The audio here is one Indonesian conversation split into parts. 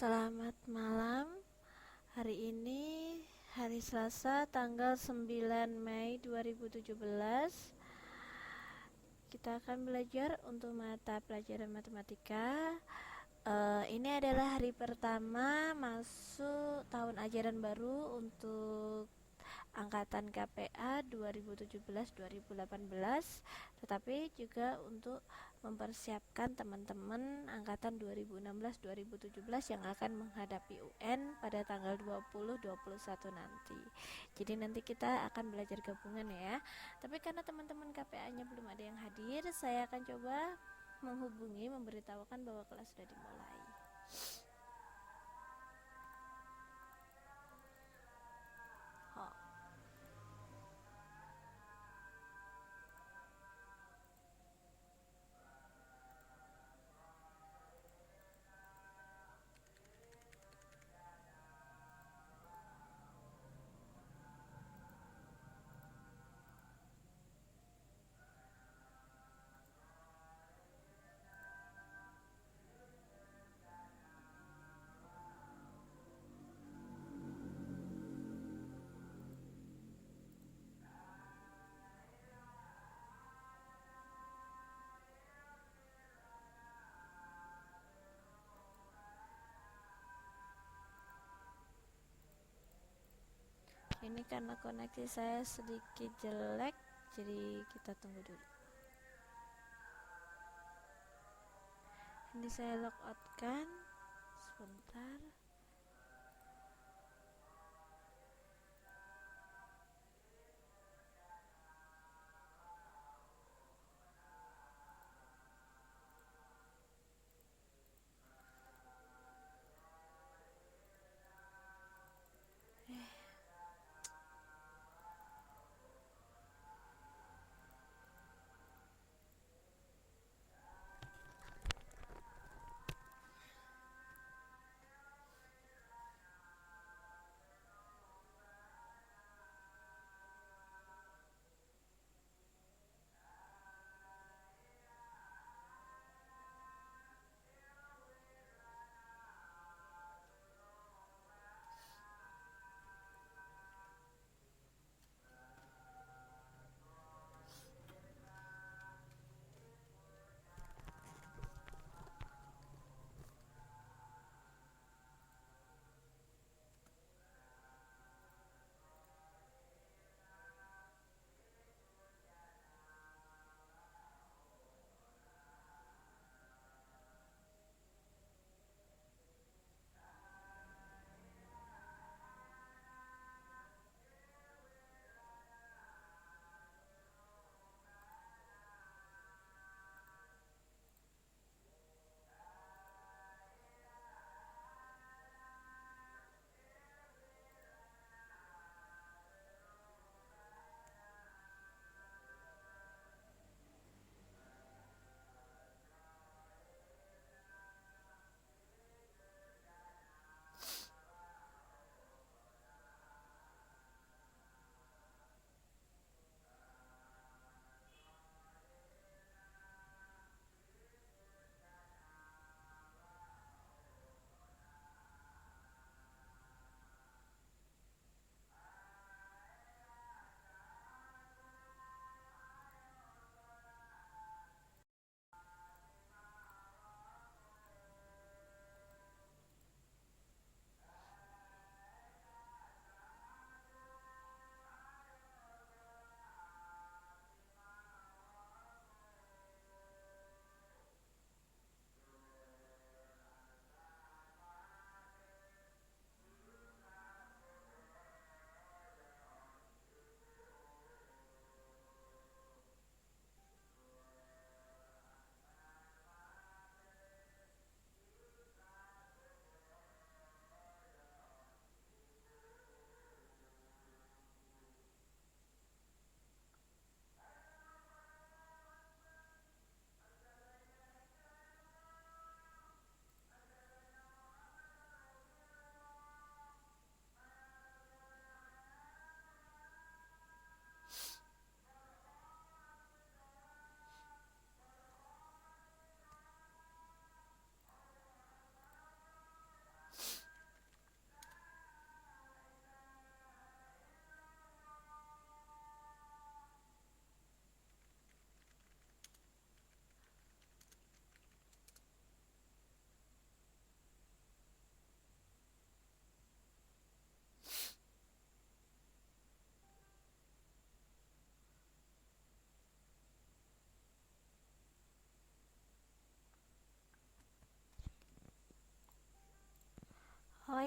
Selamat malam. Hari ini hari Selasa tanggal 9 Mei 2017. Kita akan belajar untuk mata pelajaran matematika. Ini adalah hari pertama masuk tahun ajaran baru untuk angkatan KPA 2017-2018, tetapi juga untuk mempersiapkan teman-teman angkatan 2016-2017 yang akan menghadapi UN pada tanggal 20-21 nanti. Jadi nanti kita akan belajar gabungan ya. Tapi karena teman-teman KPA-nya belum ada yang hadir, saya akan coba menghubungi, memberitahukan bahwa kelas sudah dimulai. Oh. Ini karena koneksi saya sedikit jelek, jadi kita tunggu dulu. Ini saya logout kan, sebentar.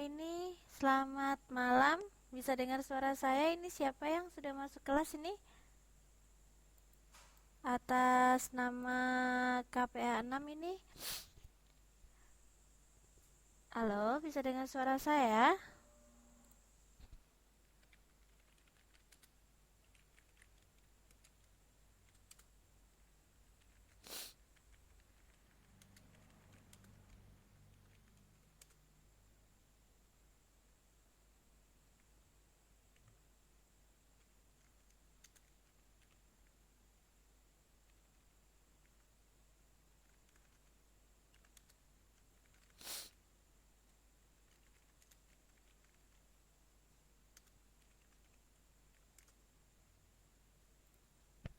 ini selamat malam. Bisa dengar suara saya? Ini siapa yang sudah masuk kelas ini? Atas nama KPA 6 ini. Halo, bisa dengar suara saya?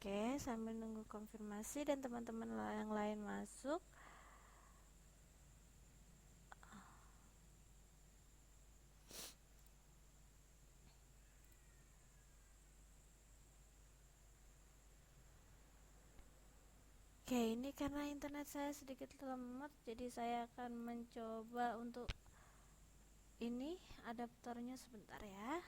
Oke, sambil nunggu konfirmasi dan teman-teman yang lain masuk. Oke, ini karena internet saya sedikit lemot, jadi saya akan mencoba untuk ini adaptornya sebentar ya.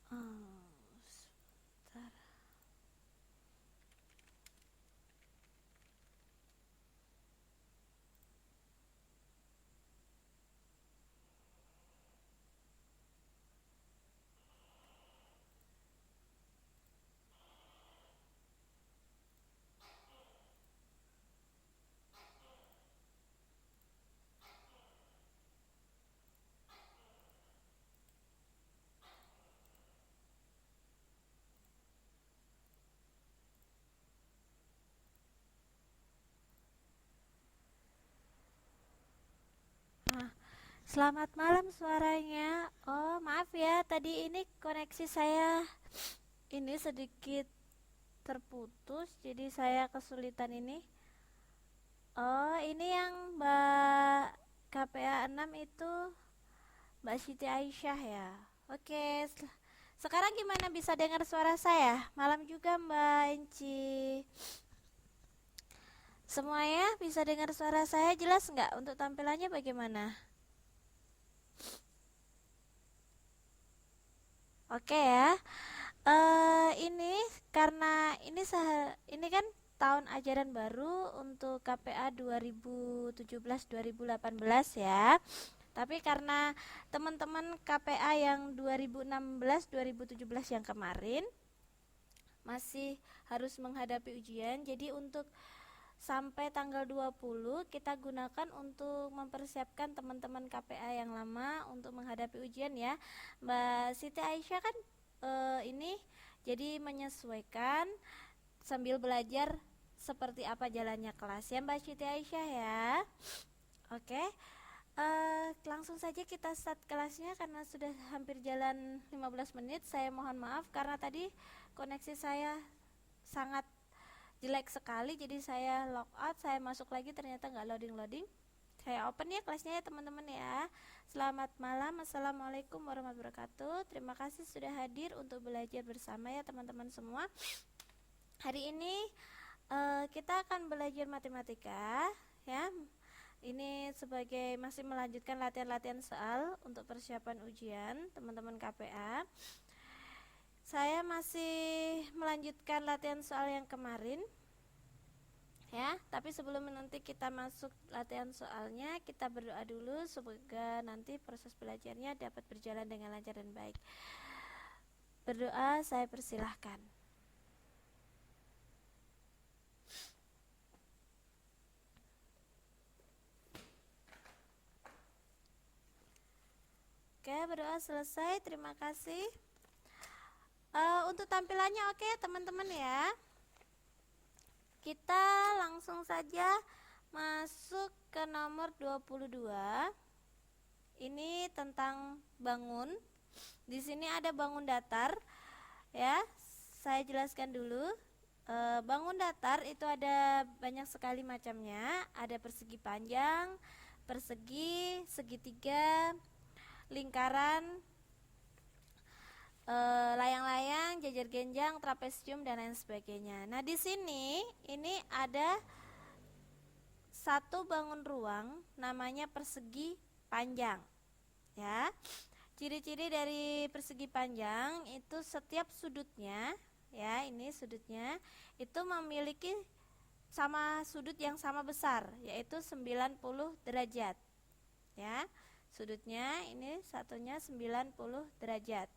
Sebentar. Nah, selamat malam suaranya. Oh, maaf ya, tadi ini koneksi saya ini sedikit terputus, jadi saya kesulitan ini. Oh, ini yang Mbak KPA 6 itu Mbak Siti Aisyah ya. Oke, sekarang gimana bisa dengar suara saya? Malam juga Mbak Enci. Semuanya bisa dengar suara saya jelas nggak? Untuk tampilannya bagaimana? Oke ya. Ini karena ini kan tahun ajaran baru untuk KPA 2017-2018 ya. Tapi karena teman-teman KPA yang 2016-2017 yang kemarin masih harus menghadapi ujian, jadi untuk sampai tanggal 20 kita gunakan untuk mempersiapkan teman-teman KPA yang lama untuk menghadapi ujian ya. Mbak Siti Aisyah kan ini jadi menyesuaikan sambil belajar seperti apa jalannya kelas ya Mbak Siti Aisyah ya. Oke, langsung saja kita start kelasnya karena sudah hampir jalan 15 menit. Saya mohon maaf karena tadi koneksi saya sangat jelek sekali, jadi saya log out, saya masuk lagi ternyata nggak loading. Saya open ya kelasnya ya teman-teman ya. Selamat malam, assalamualaikum warahmatullahi wabarakatuh. Terima kasih sudah hadir untuk belajar bersama ya teman-teman semua. Hari ini kita akan belajar matematika ya. Ini sebagai masih melanjutkan latihan-latihan soal untuk persiapan ujian teman-teman KPA. Saya masih melanjutkan latihan soal yang kemarin ya, tapi sebelum nanti kita masuk latihan soalnya, kita berdoa dulu semoga nanti proses belajarnya dapat berjalan dengan lancar dan baik. Berdoa, saya persilahkan. Oke, berdoa selesai, terima kasih. Untuk tampilannya oke teman-teman ya. Kita langsung saja masuk ke nomor 22. Ini tentang bangun. Di sini ada bangun datar ya. Saya jelaskan dulu. Bangun datar itu ada banyak sekali macamnya. Ada persegi panjang, persegi, segitiga, lingkaran, layang-layang, jajar genjang, trapesium dan lain sebagainya. Nah, di sini ini ada satu bangun ruang namanya persegi panjang. Ya. Ciri-ciri dari persegi panjang itu setiap sudutnya, ya, ini sudutnya itu memiliki sama sudut yang sama besar, yaitu 90 derajat. Ya. Sudutnya ini satunya 90 derajat.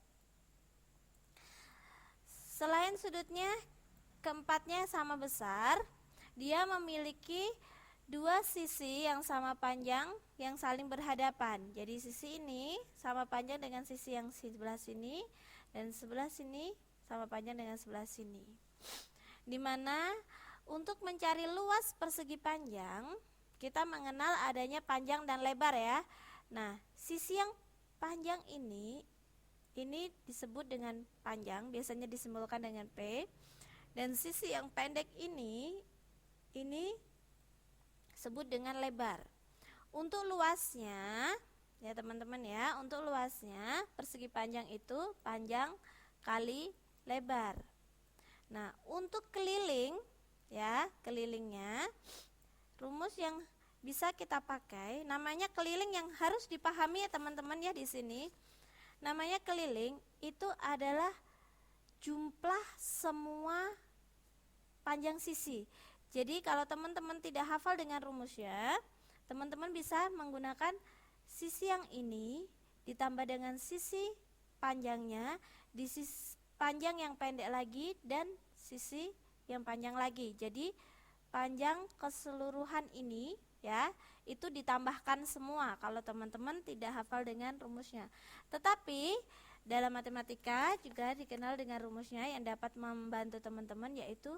Selain sudutnya keempatnya sama besar, dia memiliki dua sisi yang sama panjang yang saling berhadapan. Jadi sisi ini sama panjang dengan sisi yang sebelah sini, dan sebelah sini sama panjang dengan sebelah sini. Dimana untuk mencari luas persegi panjang, kita mengenal adanya panjang dan lebar ya. Nah, sisi yang panjang ini disebut dengan panjang, biasanya disimbolkan dengan P. Dan sisi yang pendek ini disebut dengan lebar. Untuk luasnya, ya teman-teman ya, untuk luasnya persegi panjang itu panjang kali lebar. Nah, untuk keliling, ya, kelilingnya, rumus yang bisa kita pakai, namanya keliling yang harus dipahami ya teman-teman ya di sini. Namanya keliling itu adalah jumlah semua panjang sisi. Jadi kalau teman-teman tidak hafal dengan rumusnya, teman-teman bisa menggunakan sisi yang ini ditambah dengan sisi panjangnya, di sisi panjang yang pendek lagi dan sisi yang panjang lagi. Jadi panjang keseluruhan ini ya, itu ditambahkan semua kalau teman-teman tidak hafal dengan rumusnya. Tetapi dalam matematika juga dikenal dengan rumusnya yang dapat membantu teman-teman, yaitu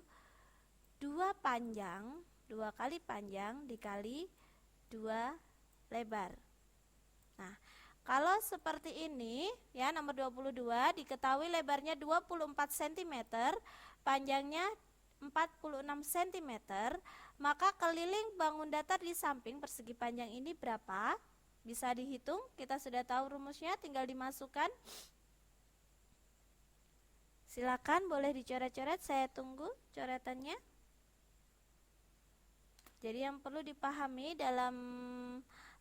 2 kali panjang dikali 2 lebar. Nah, kalau seperti ini ya, nomor 22 diketahui lebarnya 24 cm, panjangnya 46 cm, maka keliling bangun datar di samping persegi panjang ini berapa? Bisa dihitung, kita sudah tahu rumusnya, tinggal dimasukkan. Silakan boleh dicoret-coret, saya tunggu coretannya. Jadi yang perlu dipahami dalam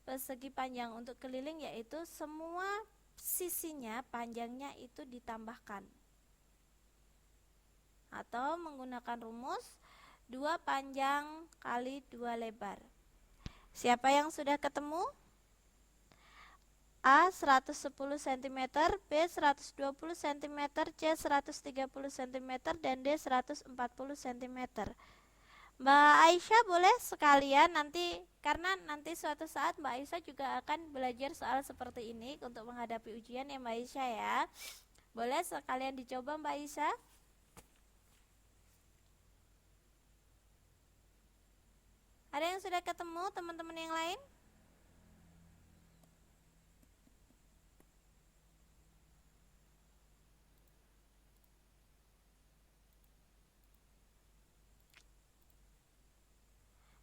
persegi panjang untuk keliling yaitu semua sisinya panjangnya itu ditambahkan. atau menggunakan rumus 2 panjang kali 2 lebar. Siapa yang sudah ketemu? A 110 cm, B 120 cm, C 130 cm, dan D 140 cm. Mbak Aisyah boleh sekalian nanti, karena nanti suatu saat Mbak Aisyah juga akan belajar soal seperti ini untuk menghadapi ujian ya Mbak Aisyah ya. Boleh sekalian dicoba Mbak Aisyah? Ada yang sudah ketemu teman-teman yang lain?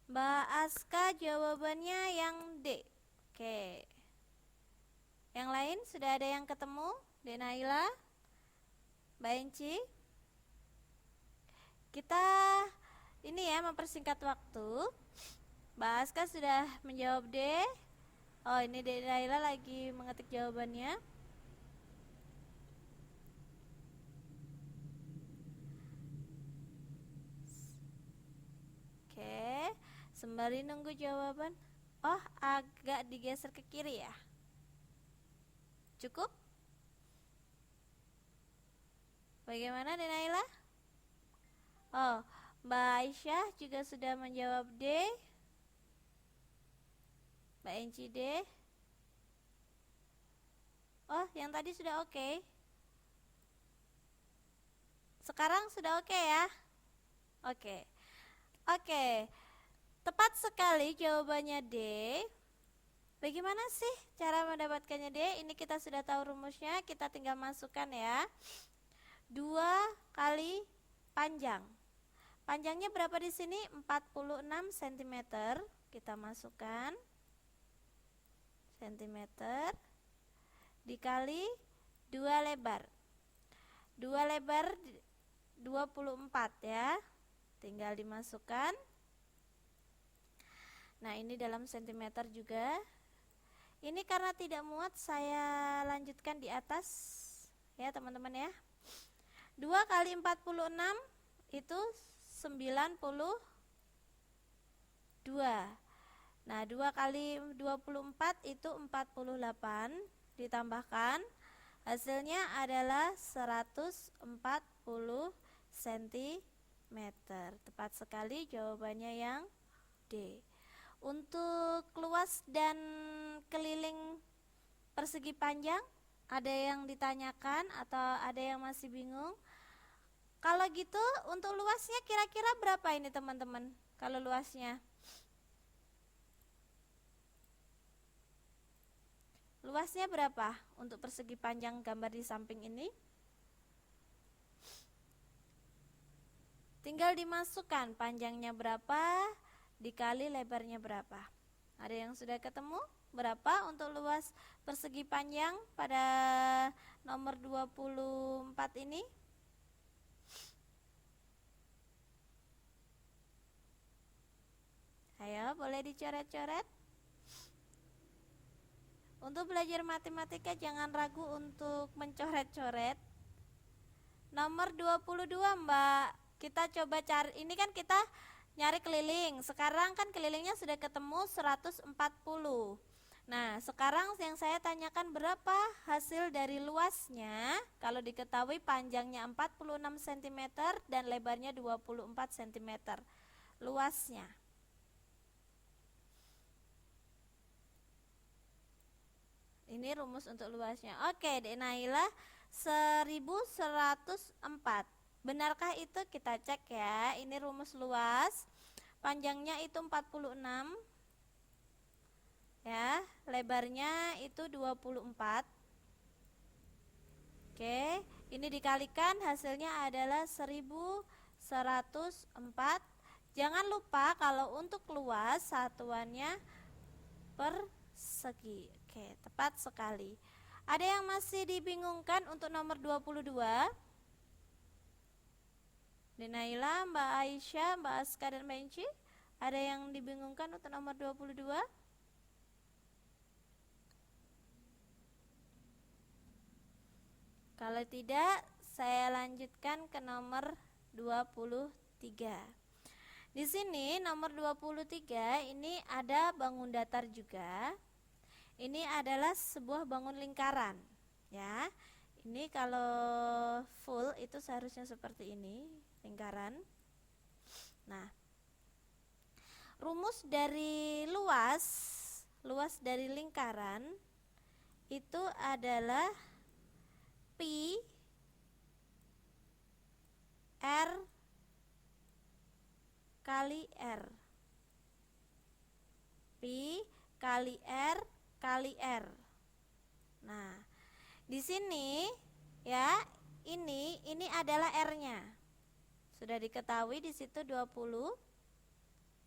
Mbak Aska jawabannya yang D. Oke. Yang lain sudah ada yang ketemu? Denaila, Mbak Enci. Kita ini ya mempersingkat waktu. Mbak Aska sudah menjawab D. Oh, ini Denaila lagi mengetik jawabannya. Oke, sembari nunggu jawaban. Oh, agak digeser ke kiri ya. Cukup? Bagaimana Denaila? Oh, Mbak Aisyah juga sudah menjawab D. Mbak Enci D. Oh, yang tadi sudah oke. Sekarang sudah oke ya? Oke. Oke. Tepat sekali jawabannya D. Bagaimana sih cara mendapatkannya D? Ini kita sudah tahu rumusnya, kita tinggal masukkan ya. 2 kali panjang. Panjangnya berapa di sini? 46 cm. Kita masukkan cm dikali 2 lebar. 2 lebar 24 ya. Tinggal dimasukkan. Nah, ini dalam cm juga. Ini karena tidak muat saya lanjutkan di atas ya teman-teman ya. 2 kali 46 itu 92. Nah, 2 kali 24 itu 48, ditambahkan hasilnya adalah 140 cm. Tepat sekali jawabannya yang D. Untuk luas dan keliling persegi panjang, ada yang ditanyakan atau ada yang masih bingung? Kalau gitu untuk luasnya kira-kira berapa ini teman-teman? Kalau luasnya? Luasnya berapa untuk persegi panjang gambar di samping ini? Tinggal dimasukkan panjangnya berapa dikali lebarnya berapa. Ada yang sudah ketemu? Berapa untuk luas persegi panjang pada nomor 24 ini? Ayo, boleh dicoret-coret. Untuk belajar matematika jangan ragu untuk mencoret-coret. Nomor 22 Mbak. Kita coba cari, ini kan kita nyari keliling. Sekarang kan kelilingnya sudah ketemu 140. Nah, sekarang yang saya tanyakan berapa hasil dari luasnya? Kalau diketahui panjangnya 46 cm dan lebarnya 24 cm. Luasnya. Ini rumus untuk luasnya. Oke, Dek Naila 1104. Benarkah itu? Kita cek ya. Ini rumus luas. Panjangnya itu 46. Ya, lebarnya itu 24. Oke, ini dikalikan hasilnya adalah 1104. Jangan lupa kalau untuk luas satuannya persegi. Oke, tepat sekali. Ada yang masih dibingungkan untuk nomor 22? Denaila, Mbak Aisyah, Mbak Aska, dan Mbak Inci? Ada yang dibingungkan untuk nomor 22? Kalau tidak, saya lanjutkan ke nomor 23. Di sini nomor 23 ini ada bangun datar juga. Ini adalah sebuah bangun lingkaran, ya. Ini kalau full itu seharusnya seperti ini, lingkaran. Nah, rumus dari luas dari lingkaran itu adalah pi R kali R. Pi kali R kali R. Nah, di sini ya, ini adalah R-nya. Sudah diketahui di situ 20.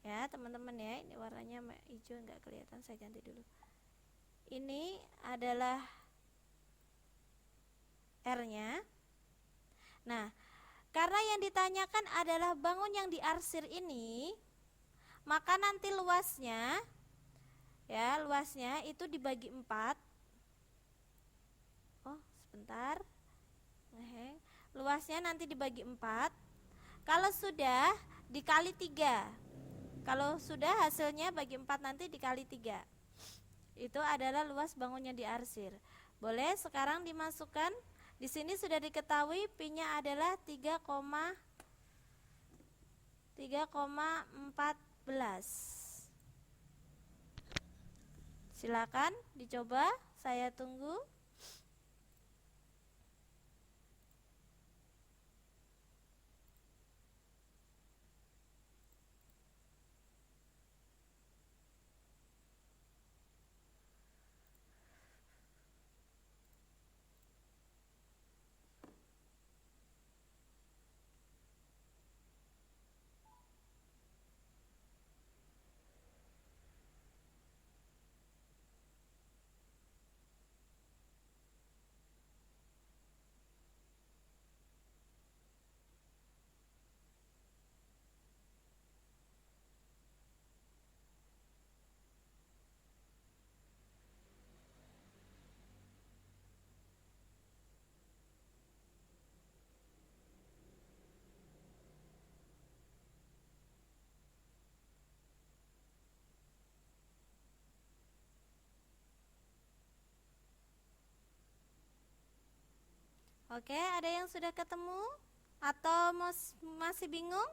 Ya, teman-teman ya, ini warnanya hijau enggak kelihatan, saya ganti dulu. Ini adalah R-nya. Nah, karena yang ditanyakan adalah bangun yang diarsir ini, maka nanti luasnya itu dibagi 4. Oh, sebentar. Luasnya nanti dibagi 4. Kalau sudah dikali 3. Kalau sudah hasilnya bagi 4 nanti dikali 3. Itu adalah luas bangun yang diarsir. Boleh sekarang dimasukkan. Di sini sudah diketahui pi-nya adalah 3,14. Silakan dicoba, saya tunggu. Oke, ada yang sudah ketemu atau masih bingung?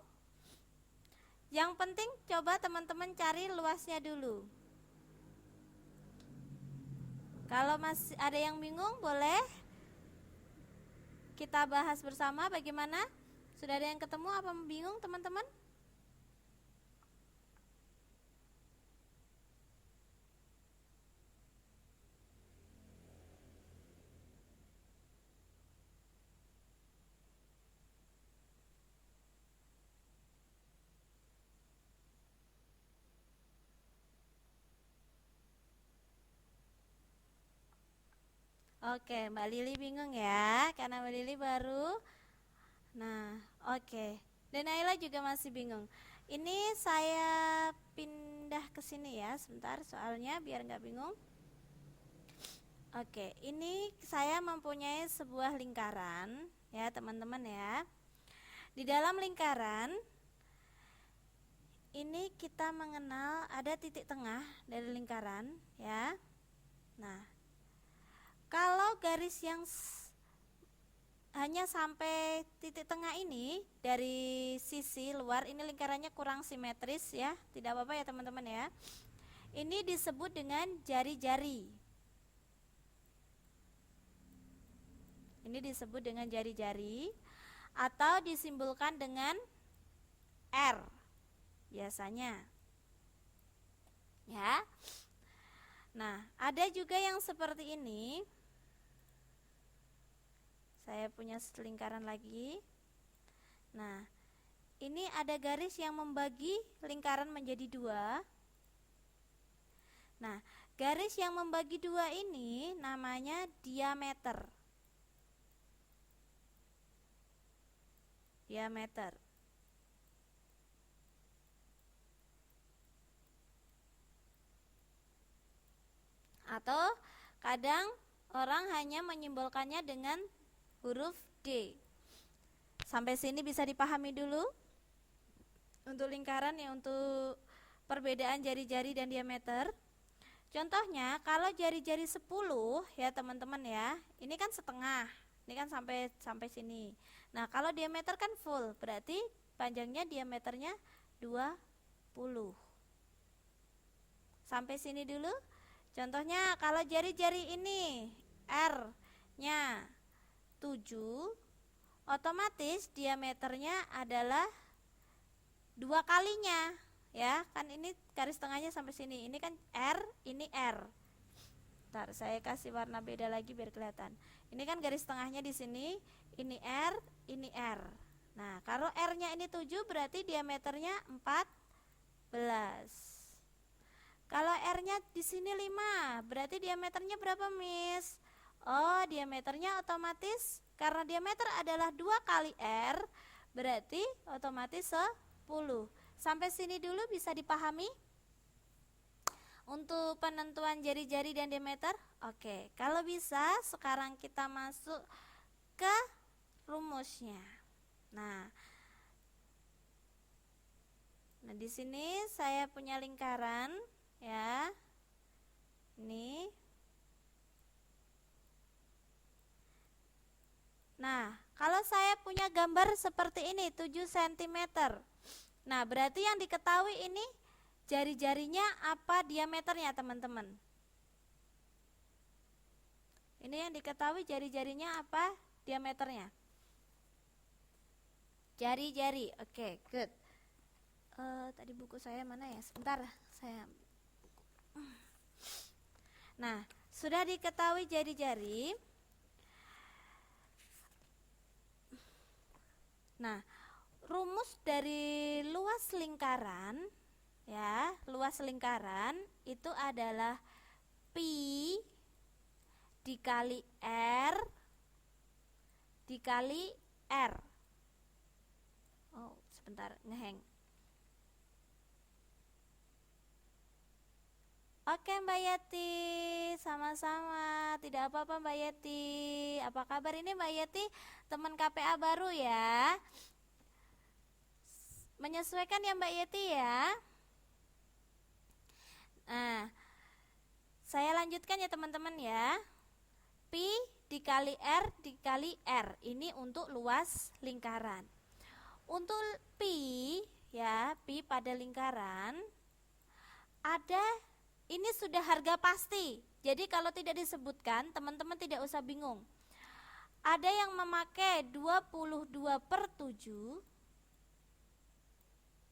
Yang penting coba teman-teman cari luasnya dulu. Kalau masih ada yang bingung, boleh kita bahas bersama bagaimana? Sudah ada yang ketemu apa bingung, teman-teman? Oke, Mbak Lili bingung ya, karena Mbak Lili baru. Nah, oke. Dan Naila juga masih bingung. Ini saya pindah ke sini ya, sebentar soalnya biar nggak bingung. Oke, ini saya mempunyai sebuah lingkaran ya, teman-teman ya. Di dalam lingkaran ini kita mengenal ada titik tengah dari lingkaran ya. Nah, kalau garis yang hanya sampai titik tengah ini dari sisi luar, ini lingkarannya kurang simetris ya, tidak apa-apa ya teman-teman ya. Ini disebut dengan jari-jari. Ini disebut dengan jari-jari atau disimbolkan dengan R biasanya. Ya. Nah, ada juga yang seperti ini. Saya punya lingkaran lagi. Nah, ini ada garis yang membagi lingkaran menjadi 2. Nah, garis yang membagi 2 ini namanya diameter. Diameter. Atau kadang orang hanya menyimbolkannya dengan huruf D. Sampai sini bisa dipahami dulu untuk lingkaran ya, untuk perbedaan jari-jari dan diameter. Contohnya kalau jari-jari 10 ya teman-teman ya, ini kan setengah, ini kan sampai sini. Nah kalau diameter kan full, berarti panjangnya diameternya 20. Sampai sini dulu. Contohnya kalau jari-jari ini R nya 7, otomatis diameternya adalah 2 kalinya ya, kan ini garis tengahnya sampai sini, ini kan R, ini R. Ntar saya kasih warna beda lagi biar kelihatan. Ini kan garis tengahnya di sini, ini R, ini R. Nah kalau R nya ini 7 berarti diameternya 14. Kalau R nya di sini 5 berarti diameternya berapa Miss? Oh diameternya otomatis, karena diameter adalah 2 kali R, berarti otomatis 10. Sampai sini dulu bisa dipahami untuk penentuan jari-jari dan diameter? Oke, kalau bisa sekarang kita masuk ke rumusnya. Nah di sini saya punya lingkaran ya. Ini. Nah, kalau saya punya gambar seperti ini 7 cm. Nah, berarti yang diketahui ini jari-jarinya apa diameternya, teman-teman? Ini yang diketahui jari-jarinya apa diameternya? Jari-jari. Oke, good. Tadi buku saya mana ya? Sebentar, saya. Nah, sudah diketahui jari-jari. Nah, rumus dari luas lingkaran ya, luas lingkaran itu adalah pi dikali R dikali R. Oh, sebentar, ngeheng. Oke Mbak Yeti, sama-sama. Tidak apa-apa Mbak Yeti. Apa kabar ini Mbak Yeti? Teman KPA baru ya. Menyesuaikan ya Mbak Yeti ya. Nah, saya lanjutkan ya teman-teman ya. Pi dikali R dikali R. Ini untuk luas lingkaran. Untuk pi ya, pi pada lingkaran ada, ini sudah harga pasti. Jadi kalau tidak disebutkan, teman-teman tidak usah bingung. Ada yang memakai 22/7.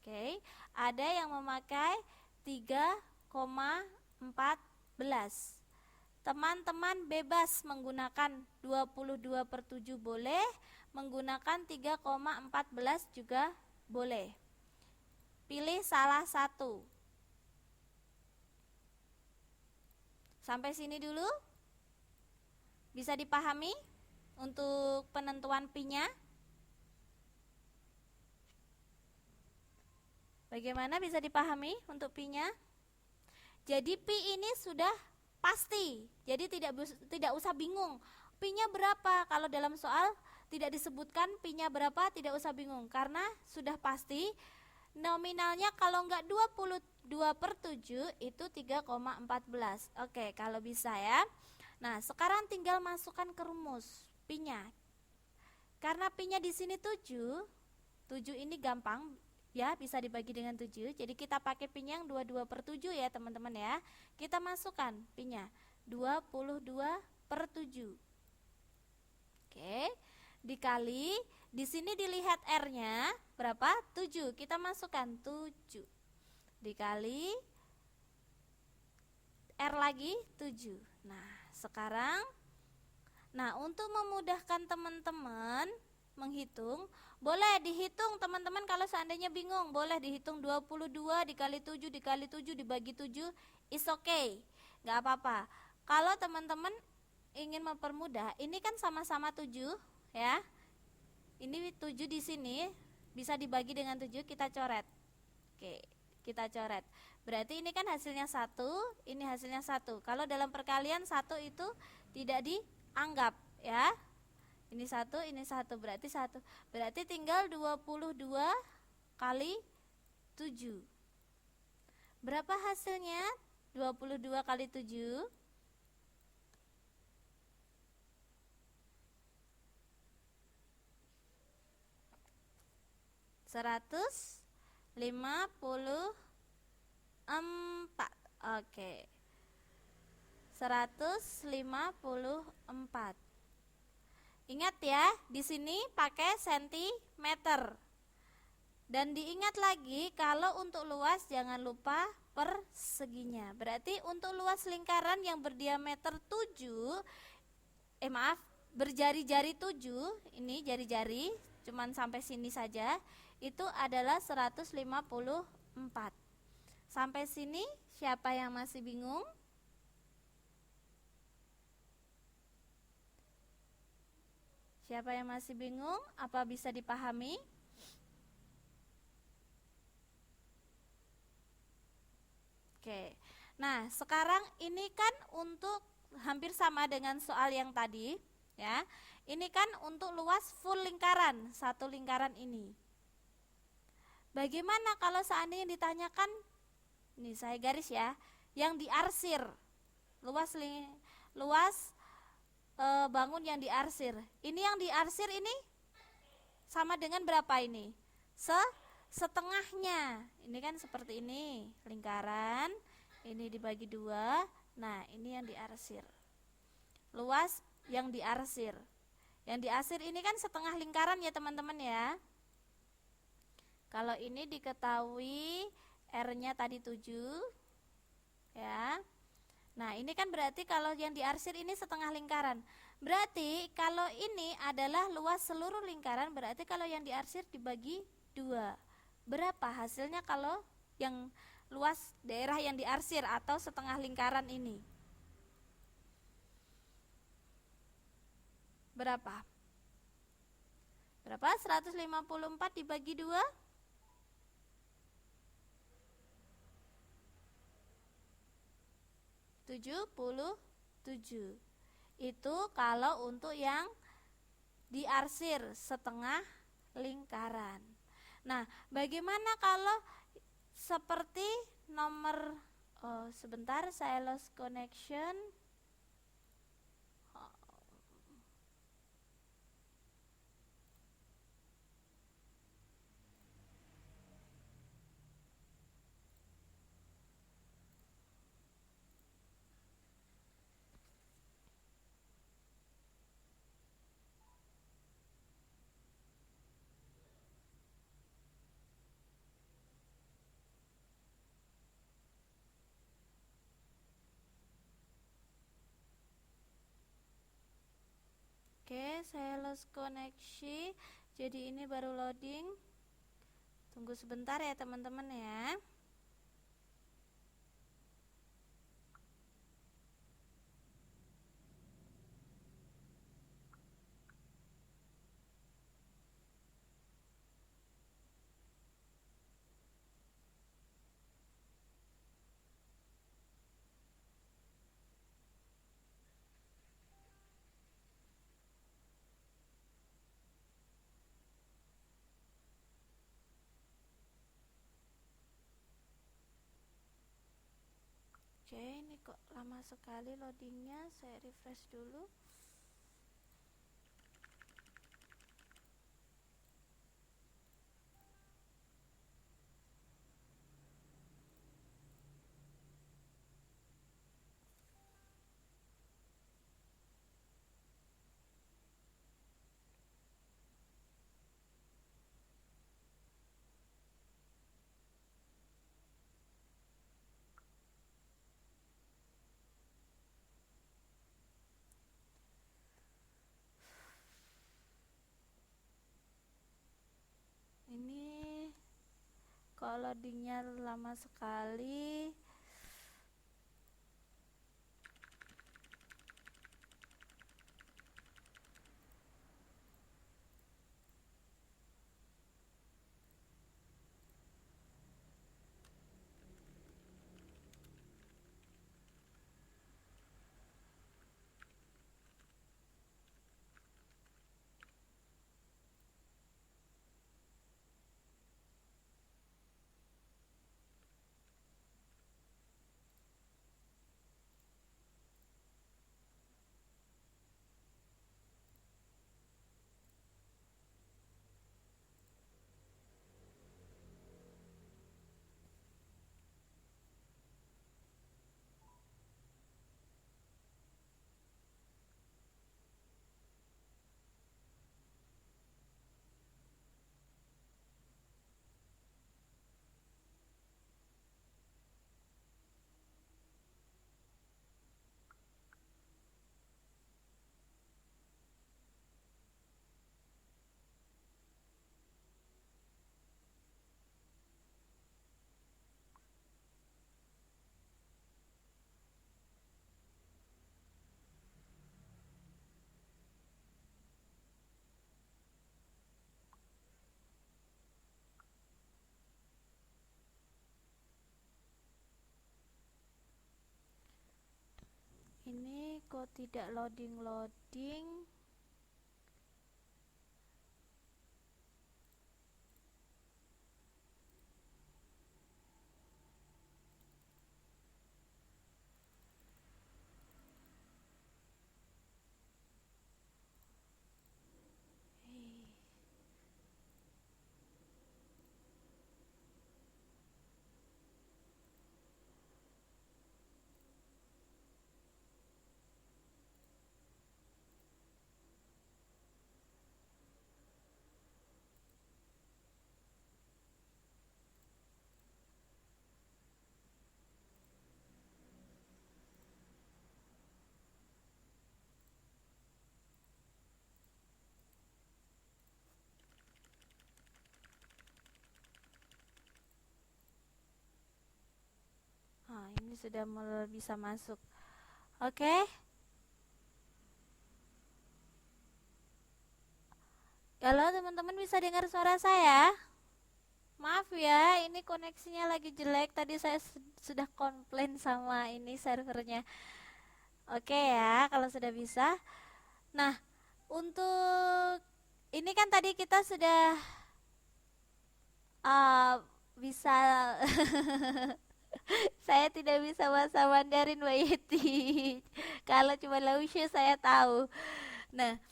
Oke, ada yang memakai 3,14. Teman-teman bebas menggunakan 22/7 boleh, menggunakan 3,14 juga boleh. Pilih salah satu. Sampai sini dulu. Bisa dipahami untuk penentuan pi-nya? Bagaimana bisa dipahami untuk pi-nya? Jadi pi ini sudah pasti. Jadi tidak usah bingung. Pi-nya berapa? Kalau dalam soal tidak disebutkan pi-nya berapa, tidak usah bingung karena sudah pasti. Nominalnya kalau enggak 22/7 itu 3,14. Oke, kalau bisa ya. Nah, sekarang tinggal masukkan ke rumus pi-nya. Karena pi-nya di sini 7 ini gampang ya, bisa dibagi dengan 7. Jadi kita pakai pi-nya yang 22/7 ya, teman-teman ya. Kita masukkan pi-nya 22/7. Oke. Dikali, di sini dilihat R-nya berapa? 7. Kita masukkan 7. Dikali R lagi 7. Nah, sekarang untuk memudahkan teman-teman menghitung, boleh dihitung teman-teman. Kalau seandainya bingung, boleh dihitung 22 dikali 7 dikali 7 dibagi 7, is okay, nggak apa-apa. Kalau teman-teman ingin mempermudah, ini kan sama-sama 7 ya. Ini 7 di sini bisa dibagi dengan 7, kita coret. Oke, kita coret. Berarti ini kan hasilnya 1, ini hasilnya 1. Kalau dalam perkalian 1 itu tidak dianggap ya. Ini ini satu, berarti satu. Berarti tinggal 22 kali 7. Berapa hasilnya? 22 kali 7. 154. Oke. 154. Ingat ya, di sini pakai sentimeter. Dan diingat lagi kalau untuk luas jangan lupa perseginya. Berarti untuk luas lingkaran yang berdiameter 7, berjari-jari 7, ini jari-jari, cuman sampai sini saja, itu adalah 154. Sampai sini siapa yang masih bingung? Siapa yang masih bingung? Apa bisa dipahami? Oke. Nah, sekarang ini kan untuk hampir sama dengan soal yang tadi, ya. Ini kan untuk luas full lingkaran, satu lingkaran ini. Bagaimana kalau seandainya ditanyakan, ini saya garis ya, yang diarsir, luas bangun yang diarsir. Ini yang diarsir ini sama dengan berapa ini? Setengahnya. Ini kan seperti ini, lingkaran, ini dibagi 2. Nah, ini yang diarsir. Luas yang diarsir. Yang diarsir ini kan setengah lingkaran ya, teman-teman ya. Kalau ini diketahui R-nya tadi 7, ya. Nah, ini kan berarti kalau yang diarsir ini setengah lingkaran. Berarti kalau ini adalah luas seluruh lingkaran, berarti kalau yang diarsir dibagi 2. Berapa hasilnya kalau yang luas daerah yang diarsir atau setengah lingkaran ini? Berapa? 154 dibagi 2? 77. Itu kalau untuk yang diarsir setengah lingkaran. Nah, bagaimana kalau seperti nomor sebentar, saya lost connection. Oke, saya lost connection. Jadi ini baru loading. Tunggu sebentar ya, teman-teman ya. Oke, ini kok lama sekali loadingnya, saya refresh dulu. Ini kok loadingnya lama sekali. kok tidak loading. Ini sudah mulai bisa masuk. Oke. Halo teman-teman, bisa dengar suara saya? Maaf ya, ini koneksinya lagi jelek. Tadi saya sudah komplain sama ini servernya. Oke ya, kalau sudah bisa. Nah, untuk ini kan tadi kita sudah bisa saya tidak bisa bahasa Mandarin, Mbak Yeti. Kalau cuma Laushe saya tahu. Nah,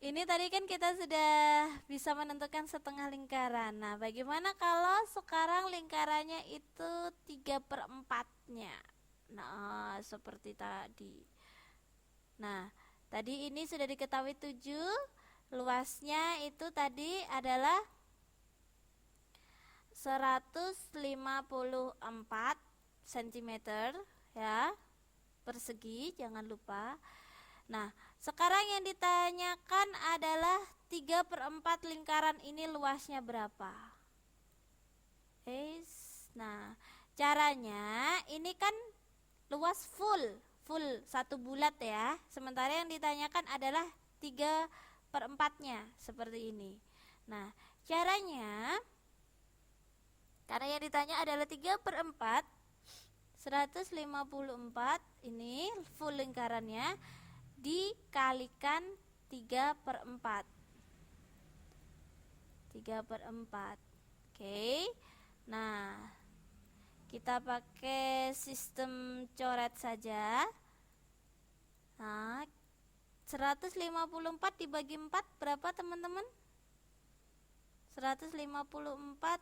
ini tadi kan kita sudah bisa menentukan setengah lingkaran. Nah, bagaimana kalau sekarang lingkarannya itu 3/4-nya? Nah, seperti tadi. Nah, tadi ini sudah diketahui 7. Luasnya itu tadi adalah 154 cm ya, persegi, jangan lupa. Nah, sekarang yang ditanyakan adalah 3/4 lingkaran ini luasnya berapa? Nah, caranya ini kan luas full satu bulat ya. Sementara yang ditanyakan adalah 3/4-nya seperti ini. Nah, caranya karena yang ditanya adalah 3/4 154 ini full lingkarannya dikalikan 3/4. Oke. Nah, kita pakai sistem coret saja. Nah, 154 dibagi 4 berapa teman-teman? 154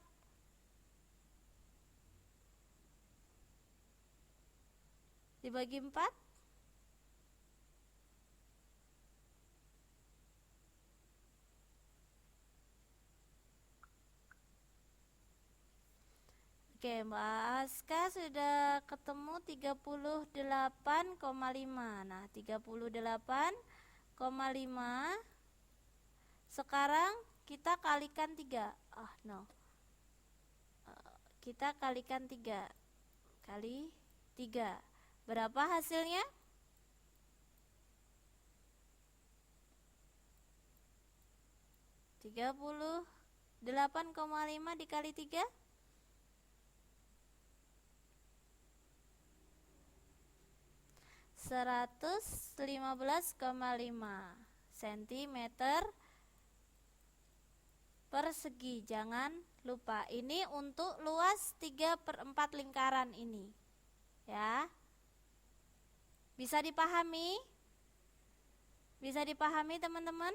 dibagi 4 Oke, Mbak Aska sudah ketemu 38,5. Nah, 38,5 sekarang kita kalikan 3. Kita kalikan 3 kali 3. Berapa hasilnya? 38,5 dikali 3 115,5 cm persegi. Jangan lupa ini untuk luas 3/4 lingkaran ini ya. Bisa dipahami? Bisa dipahami teman-teman?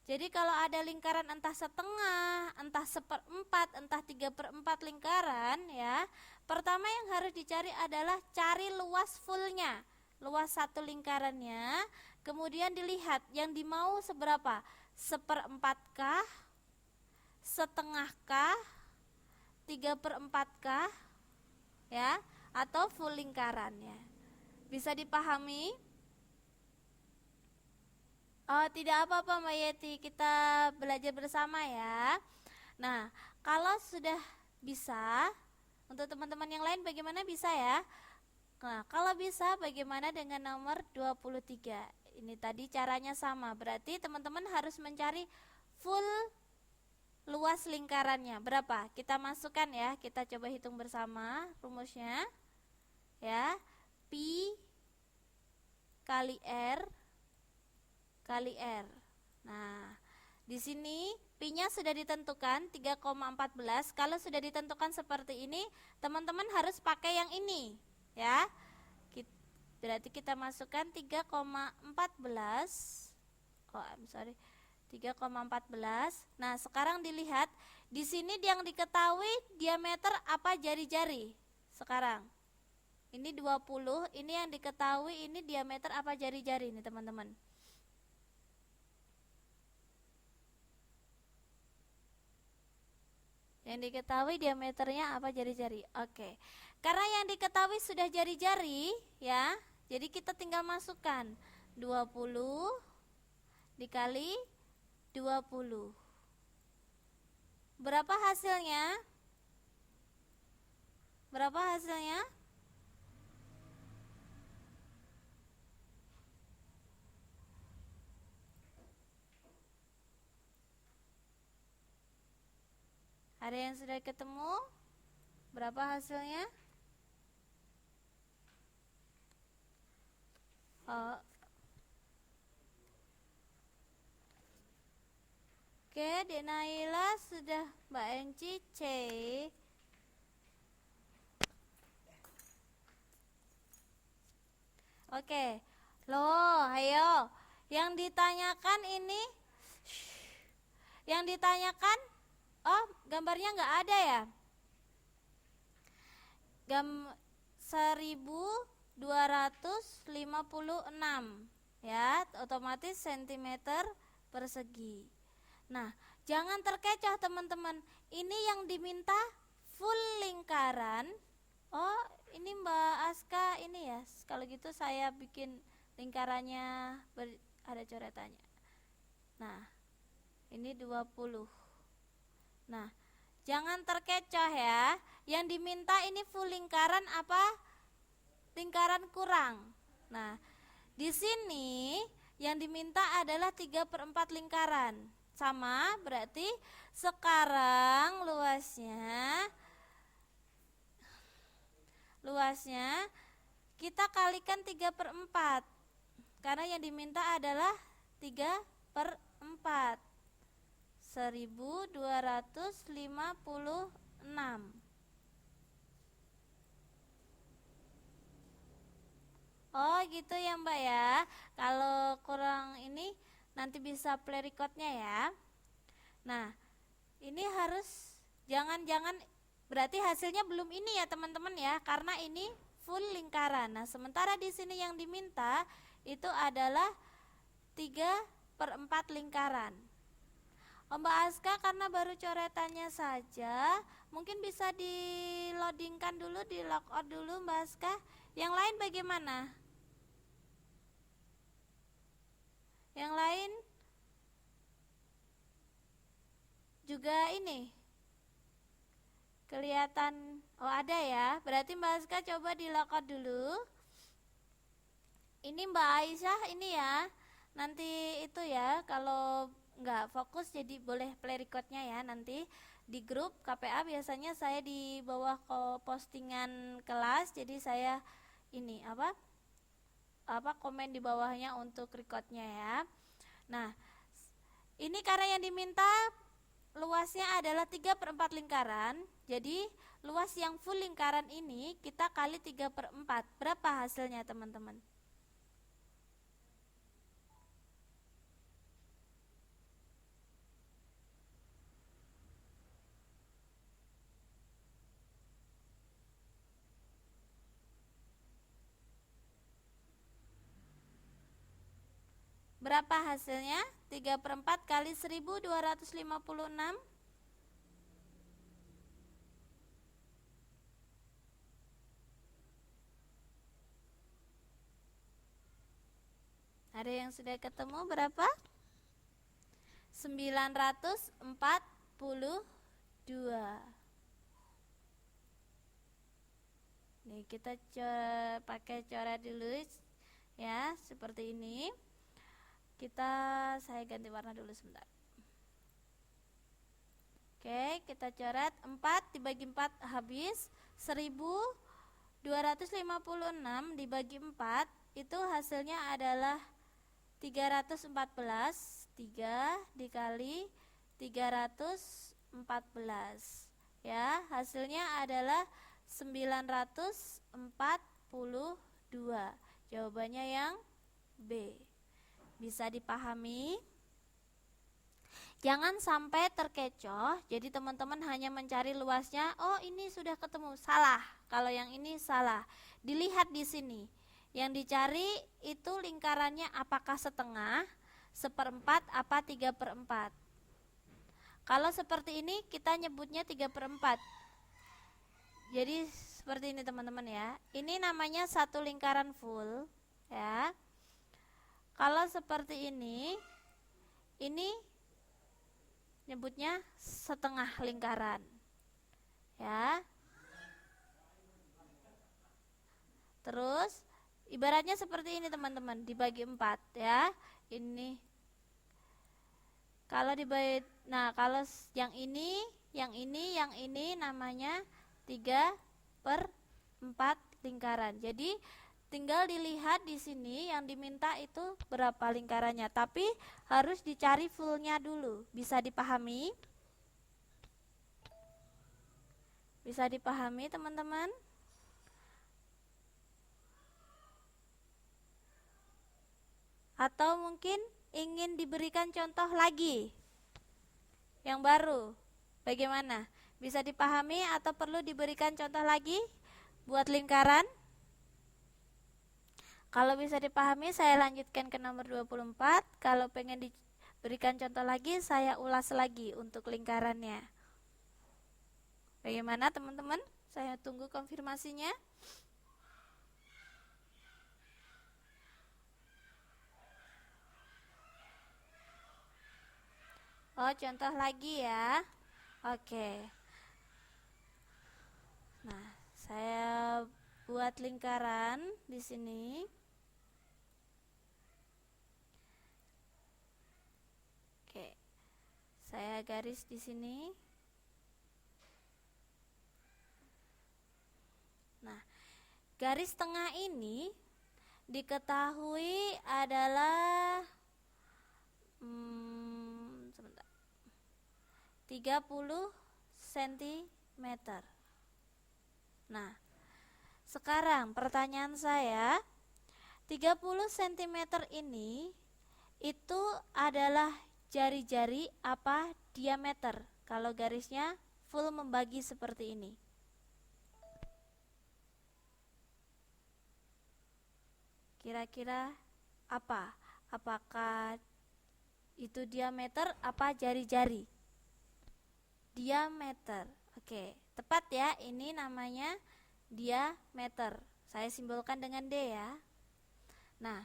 Jadi kalau ada lingkaran entah setengah, entah 1/4, entah 3/4 lingkaran ya, pertama yang harus dicari adalah cari luas fullnya, luas satu lingkarannya. Kemudian dilihat yang dimau seberapa, 1/4 kah, setengah kah, 3/4 kah ya, atau full lingkarannya. Bisa dipahami? Oh, tidak apa-apa Mbak Yeti, kita belajar bersama ya. Nah, kalau sudah bisa, untuk teman-teman yang lain bagaimana bisa ya? Nah, kalau bisa bagaimana dengan nomor 23? Ini tadi caranya sama, berarti teman-teman harus mencari full luas lingkarannya. Berapa? Kita masukkan ya, kita coba hitung bersama rumusnya. Ya, pi kali R kali R. Nah, di sini pi-nya sudah ditentukan 3,14. Kalau sudah ditentukan seperti ini, teman-teman harus pakai yang ini, ya. Berarti kita masukkan 3,14. Oh, I'm sorry. 3,14. Nah, sekarang dilihat di sini yang diketahui diameter apa jari-jari. Sekarang ini 20, ini yang diketahui ini diameter apa jari-jari nih, teman-teman. Yang diketahui diameternya apa jari-jari. Oke. Karena yang diketahui sudah jari-jari, ya. Jadi kita tinggal masukkan 20 dikali 20. Berapa hasilnya? Berapa hasilnya? Ada yang sudah ketemu? Berapa hasilnya? Oh. Oke, Dek Naila sudah, Mbak Enci C. Oke. Loh, ayo. Yang ditanyakan ini, yang ditanyakan, oh, gambarnya nggak ada ya? 1256, ya, otomatis centimeter persegi. Nah, jangan terkecoh teman-teman. Ini yang diminta full lingkaran. Oh, ini Mbak Aska ini ya. Kalau gitu saya bikin lingkarannya ada coretannya. Nah, ini 20. Nah, jangan terkecoh ya. Yang diminta ini full lingkaran apa? Lingkaran kurang. Nah, di sini yang diminta adalah 3/4 lingkaran. Sama, berarti sekarang luasnya kita kalikan 3/4. Karena yang diminta adalah 3/4. 1256. Oh gitu ya Mbak ya. Kalau kurang ini nanti bisa play recordnya ya. Nah, ini harus jangan berarti hasilnya belum ini ya teman-teman ya, karena ini full lingkaran. Nah, sementara di sini yang diminta itu adalah 3/4 lingkaran. Mbak Aska karena baru coretannya saja, mungkin bisa di loadingkan dulu, di logout dulu Mbak Aska. Yang lain bagaimana? Yang lain juga ini kelihatan, oh ada ya, berarti Mbak Aska coba di logout dulu. Ini Mbak Aisyah ini ya, nanti itu ya, kalau nggak fokus jadi boleh play recordnya ya nanti di grup KPA. Biasanya saya di bawah postingan kelas, jadi saya ini apa komen di bawahnya untuk recordnya ya. Nah, ini karena yang diminta luasnya adalah 3/4 lingkaran, jadi luas yang full lingkaran ini kita kali 3/4. Berapa hasilnya teman-teman? Berapa hasilnya? 3/4 kali 1256. Ada yang sudah ketemu berapa? 942. Nih kita pakai coret dulu ya, seperti ini. Saya ganti warna dulu sebentar. Oke, kita coret 4 dibagi 4 habis. 1256 dibagi 4 itu hasilnya adalah 314. 3 dikali 314, ya, hasilnya adalah 942. Jawabannya yang B. Bisa dipahami? Jangan sampai terkecoh, jadi teman-teman hanya mencari luasnya. Oh, ini sudah ketemu, salah. Kalau yang ini salah. Dilihat di sini. Yang dicari itu lingkarannya apakah setengah, seperempat, apa 3/4. Kalau seperti ini kita nyebutnya 3/4. Jadi seperti ini teman-teman ya. Ini namanya satu lingkaran full, ya. Kalau seperti ini nyebutnya setengah lingkaran, ya. Terus ibaratnya seperti ini teman-teman, dibagi 4, ya. Ini kalau dibagi, nah kalau yang ini namanya 3/4 lingkaran. Jadi tinggal dilihat di sini yang diminta itu berapa lingkarannya, tapi harus dicari fullnya dulu. Bisa dipahami? Bisa dipahami teman-teman? Atau mungkin ingin diberikan contoh lagi yang baru? Bagaimana? Bisa dipahami atau perlu diberikan contoh lagi buat lingkaran? Kalau bisa dipahami, saya lanjutkan ke nomor 24. Kalau pengen diberikan contoh lagi, saya ulas lagi untuk lingkarannya. Bagaimana teman-teman? Saya tunggu konfirmasinya. Oh, contoh lagi ya. Oke. Nah, saya buat lingkaran di sini. Oke. Saya garis di sini. Nah, garis tengah ini diketahui adalah 30 cm. Nah, sekarang pertanyaan saya, 30 cm ini itu adalah jari-jari apa diameter kalau garisnya full membagi seperti ini? Kira-kira apa? Apakah itu diameter apa jari-jari? Diameter. Oke, tepat ya, ini namanya diameter. Saya simbolkan dengan D ya. Nah,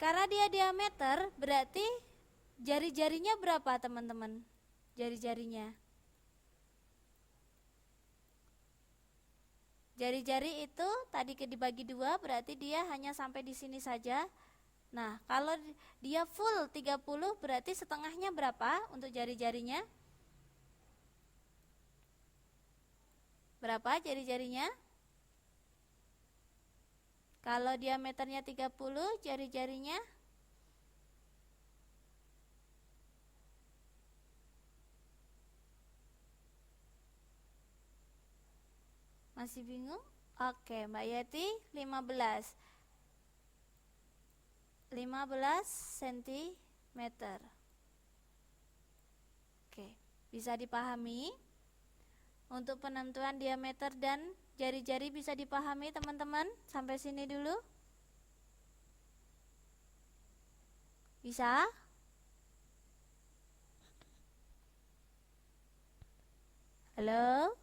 karena dia diameter berarti jari-jarinya berapa teman-teman? Jari-jarinya. Jari-jari itu tadi dibagi 2 berarti dia hanya sampai di sini saja. Nah, kalau dia full 30 berarti setengahnya berapa untuk jari-jarinya? Berapa jari-jarinya? Kalau diameternya 30, jari-jarinya masih bingung? Oke, Mbak Yati 15 cm. Oke, bisa dipahami? Untuk penentuan diameter dan jari-jari bisa dipahami teman-teman? Sampai sini dulu? Bisa? Halo?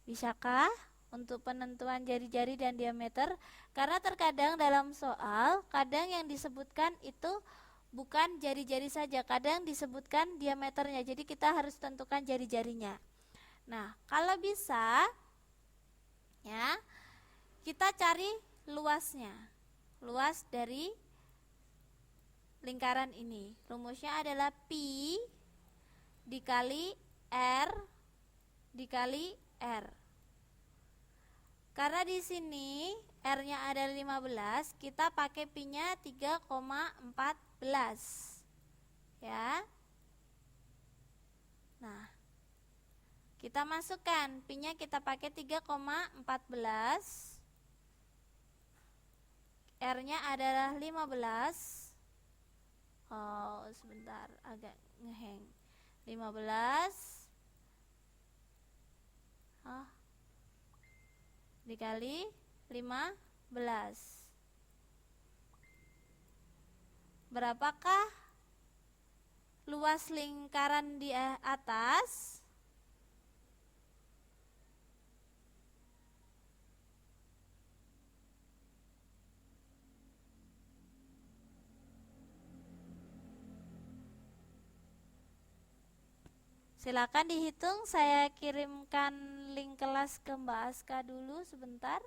Bisakah untuk penentuan jari-jari dan diameter? Karena terkadang dalam soal, kadang yang disebutkan itu bukan jari-jari saja, kadang disebutkan diameternya. Jadi kita harus tentukan jari-jarinya. Nah, kalau bisa ya, kita cari luasnya. Luas dari lingkaran ini. Rumusnya adalah pi dikali r dikali r. Karena di sini R-nya ada 15, kita pakai Pi-nya 3,14 ya. Nah, kita masukkan Pi-nya, kita pakai 3,14, R-nya adalah 15. Oh, sebentar, agak ngeheng. 15 dikali 15. Berapakah luas lingkaran di atas? Silakan dihitung, saya kirimkan link kelas ke Mbak Aska dulu sebentar.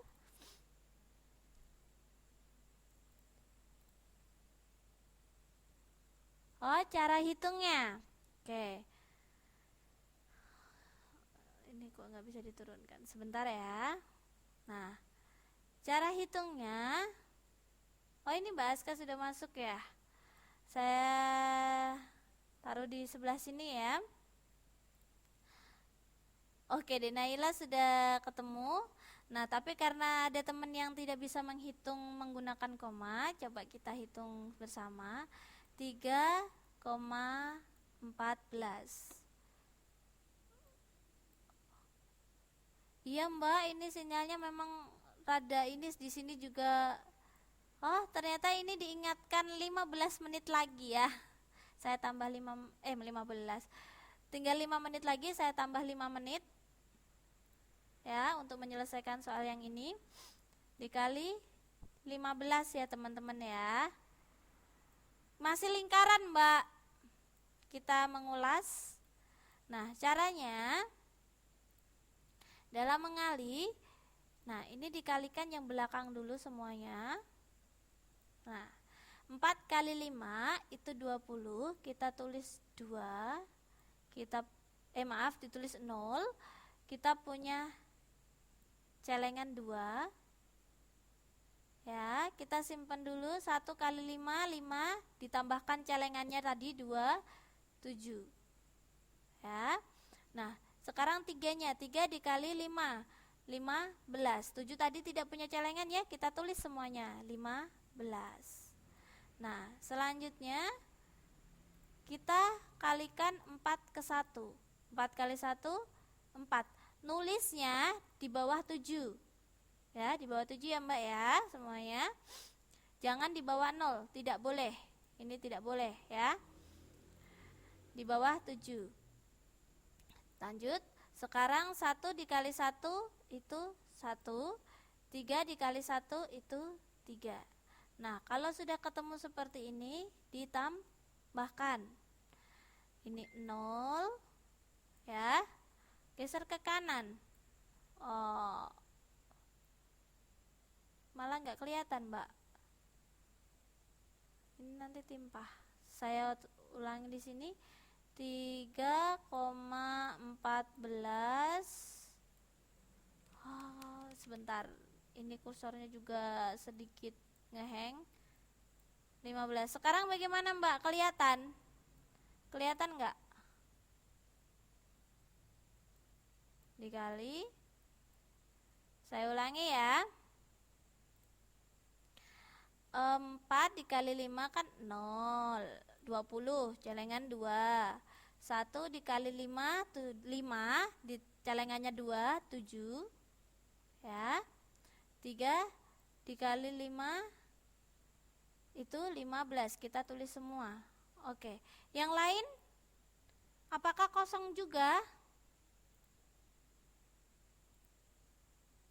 Oh, cara hitungnya. Oke. Ini kok nggak bisa diturunkan. Sebentar ya. Nah, cara hitungnya. Oh, ini Mbak Aska sudah masuk ya. Saya taruh di sebelah sini ya. Oke, Denaila sudah ketemu. Nah, tapi karena ada teman yang tidak bisa menghitung menggunakan koma, coba kita hitung bersama. 3,14. Iya, Mbak, ini sinyalnya memang rada ini di sini juga. Oh, ternyata ini diingatkan 15 menit lagi ya. Saya tambah 15. Tinggal 5 menit lagi, saya tambah 5 menit. Ya, untuk menyelesaikan soal yang ini. Dikali 15 ya, teman-teman ya. Masih lingkaran, Mbak. Kita mengulas. Nah, caranya dalam mengali, nah ini dikalikan yang belakang dulu semuanya. Nah, 4 kali 5 itu 20, kita tulis 2, ditulis 0, kita punya celengan 2 ya, kita simpan dulu. 1 kali 5, 5 ditambahkan celengannya tadi 2, 7 ya. Nah, sekarang 3-nya, 3 dikali 5, 15. 7 tadi tidak punya celengan ya, kita tulis semuanya 15. Nah, selanjutnya kita kalikan 4 ke 1. 4 kali 1, 4. Nulisnya di bawah 7 ya, di bawah 7 ya Mbak ya, semuanya. Jangan di bawah 0, tidak boleh. Ini tidak boleh ya, di bawah 7. Lanjut, sekarang 1 dikali 1 itu 1, 3 dikali 1 itu 3. Nah, kalau sudah ketemu seperti ini, ditambahkan. Ini 0 ya, geser ke kanan. Oh, malah nggak kelihatan, Mbak. Ini nanti timpah. Saya ulangi di sini. 3,14. Oh, sebentar, ini kursornya juga sedikit ngeheng. 15. Sekarang bagaimana Mbak? Kelihatan? Kelihatan nggak? Dikali, saya ulangi ya, 4 dikali 5 kan 0, 20, celengan 2. 1 dikali 5, 5 di celengannya 2, 7 ya. 3 dikali 5 itu 15, kita tulis semua. Oke, yang lain apakah kosong juga?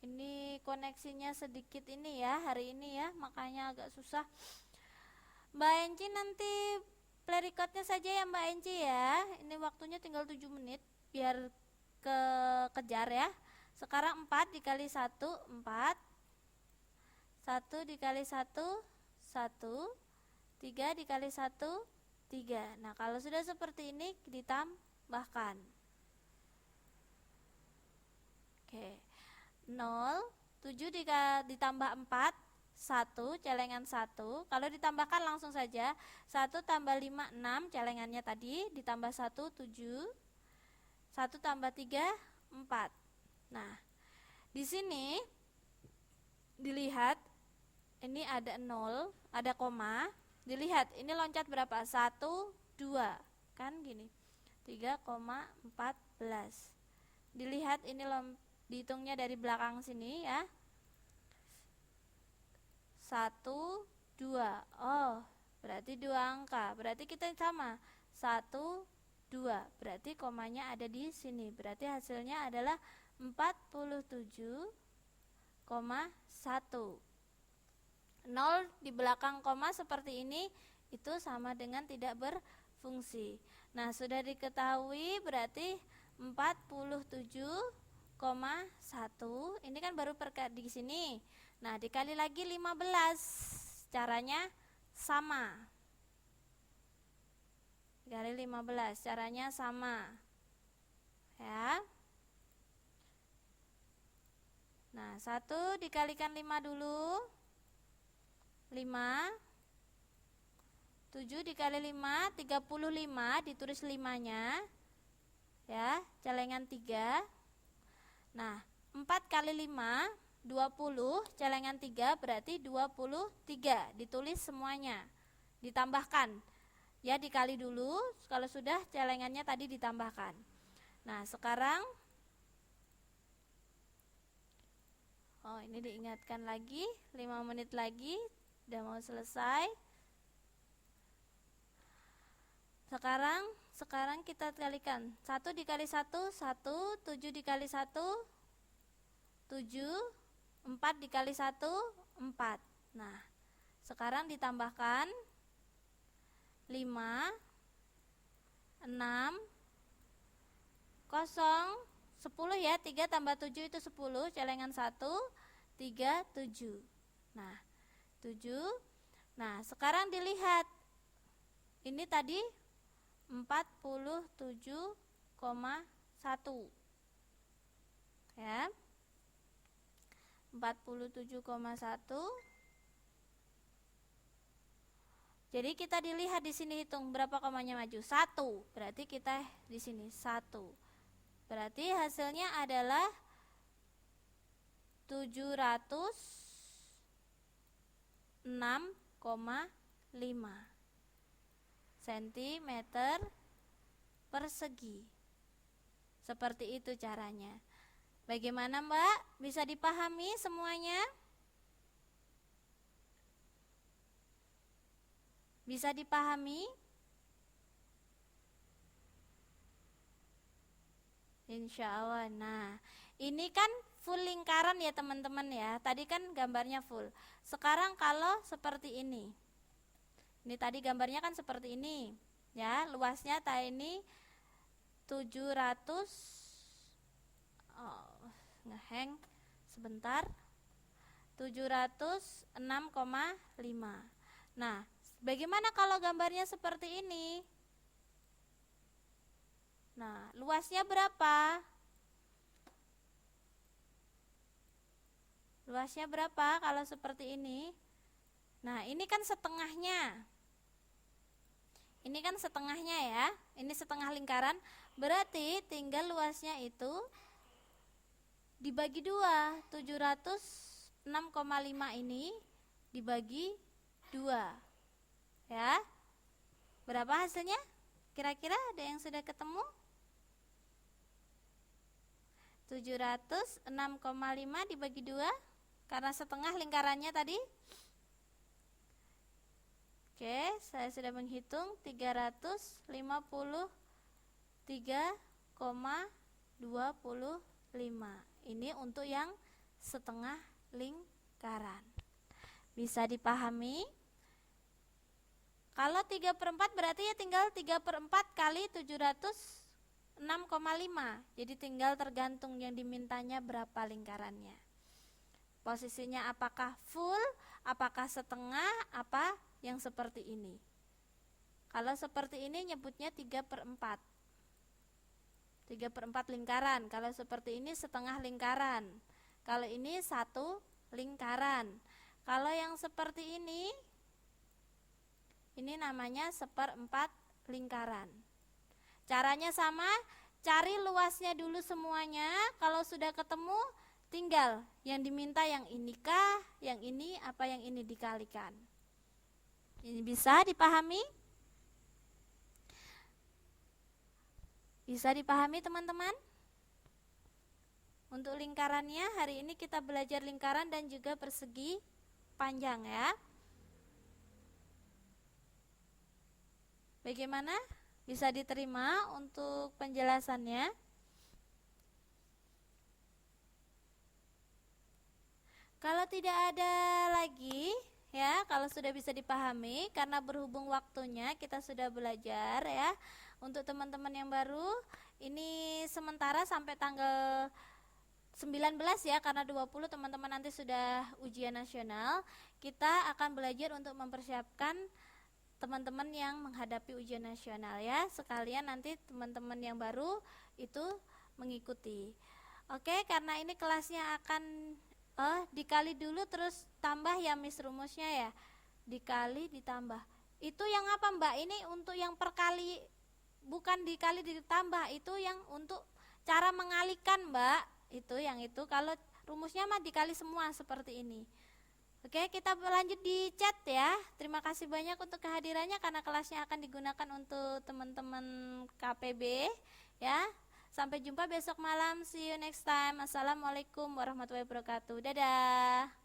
Ini koneksinya sedikit ini ya hari ini ya, makanya agak susah. Mbak Enci nanti play recordnya saja ya Mbak Enci ya. Ini waktunya tinggal 7 menit biar kejar ya. Sekarang 4 dikali 1, 4. 1 dikali 1, 1. 3 dikali 1, 3. Nah, kalau sudah seperti ini ditambahkan. Oke. 0, 7 ditambah 4, 1, celengan 1. Kalau ditambahkan langsung saja, 1 tambah 5, 6, celengannya tadi, ditambah 1, 7, 1 tambah 3, 4. Nah, di sini dilihat, ini ada 0, ada koma. Dilihat, ini loncat berapa? 1, 2, kan gini, 3,14. Dilihat ini dihitungnya dari belakang sini ya. 1, 2. Oh, berarti 2 angka. Berarti kita sama. 1, 2. Berarti komanya ada di sini. Berarti hasilnya adalah 47,1. 0 di belakang koma seperti ini, itu sama dengan tidak berfungsi. Nah, sudah diketahui berarti 47,1. Ini kan baru di sini. Nah, dikali lagi 15. Caranya sama. Dikali 15, caranya sama. Ya. Nah, 1 dikalikan 5 dulu. 5. 7 dikali 5, 35, ditulis 5-nya. Ya, celengan 3. Nah, 4 kali 5, 20, celengan 3 berarti 23, ditulis semuanya. Ditambahkan. Ya, dikali dulu, kalau sudah celengannya tadi ditambahkan. Nah, sekarang ini diingatkan lagi, 5 menit lagi udah mau selesai. Sekarang kita kalikan. 1 dikali 1, 1, 7 dikali 1, 7, 4 dikali 1, 4. Nah, sekarang ditambahkan 5, 6, 0, 10 ya, 3 tambah 7 itu 10, celengan 1, 3, 7. Nah, 7. Nah, sekarang dilihat. Ini tadi 47,1. Ya. 47,1. Jadi kita dilihat di sini, hitung berapa komanya maju. 1. Berarti kita di sini 1. Berarti hasilnya adalah 706,5 cm persegi. Seperti itu caranya. Bagaimana, Mbak? Bisa dipahami semuanya? Bisa dipahami? Insya Allah. Nah, ini kan full lingkaran ya teman-teman ya. Tadi kan gambarnya full. Sekarang kalau seperti ini. Ini tadi gambarnya kan seperti ini. Ya, luasnya ini 700. Ngeheng sebentar. 706,5. Nah, bagaimana kalau gambarnya seperti ini? Nah, luasnya berapa? Luasnya berapa kalau seperti ini? Nah, ini kan setengahnya. Ini kan setengahnya ya. Ini setengah lingkaran. Berarti tinggal luasnya itu dibagi 2. 706,5 ini dibagi 2. Ya. Berapa hasilnya? Kira-kira ada yang sudah ketemu? 706,5 dibagi 2 karena setengah lingkarannya tadi. Oke, saya sudah menghitung 353,25. Ini untuk yang setengah lingkaran. Bisa dipahami? Kalau 3/4 berarti ya tinggal 3/4 kali 706,5. Jadi tinggal tergantung yang dimintanya berapa lingkarannya. Posisinya apakah full, apakah setengah, apa yang seperti ini. Kalau seperti ini nyebutnya 3/4. 3/4 lingkaran. Kalau seperti ini setengah lingkaran. Kalau ini satu lingkaran. Kalau yang seperti ini namanya seperempat lingkaran. Caranya sama, cari luasnya dulu semuanya. Kalau sudah ketemu, tinggal yang diminta yang inikah, yang ini, apa yang ini dikalikan. Ini bisa dipahami? Bisa dipahami teman-teman? Untuk lingkarannya, hari ini kita belajar lingkaran dan juga persegi panjang ya. Bagaimana? Bisa diterima untuk penjelasannya? Kalau tidak ada lagi, ya, kalau sudah bisa dipahami, karena berhubung waktunya kita sudah belajar ya. Untuk teman-teman yang baru, ini sementara sampai tanggal 19 ya, karena 20 teman-teman nanti sudah ujian nasional. Kita akan belajar untuk mempersiapkan teman-teman yang menghadapi ujian nasional ya. Sekalian nanti teman-teman yang baru itu mengikuti. Oke, karena ini kelasnya akan dikali dulu terus tambah ya Miss rumusnya ya. Dikali ditambah. Itu yang apa Mbak? Ini untuk yang perkali, bukan dikali ditambah, itu yang untuk cara mengalikan Mbak. Itu yang itu, kalau rumusnya mah dikali semua seperti ini. Oke, kita lanjut di chat ya. Terima kasih banyak untuk kehadirannya karena kelasnya akan digunakan untuk teman-teman KPB ya. Sampai jumpa besok malam. See you next time. Assalamualaikum warahmatullahi wabarakatuh. Dadah.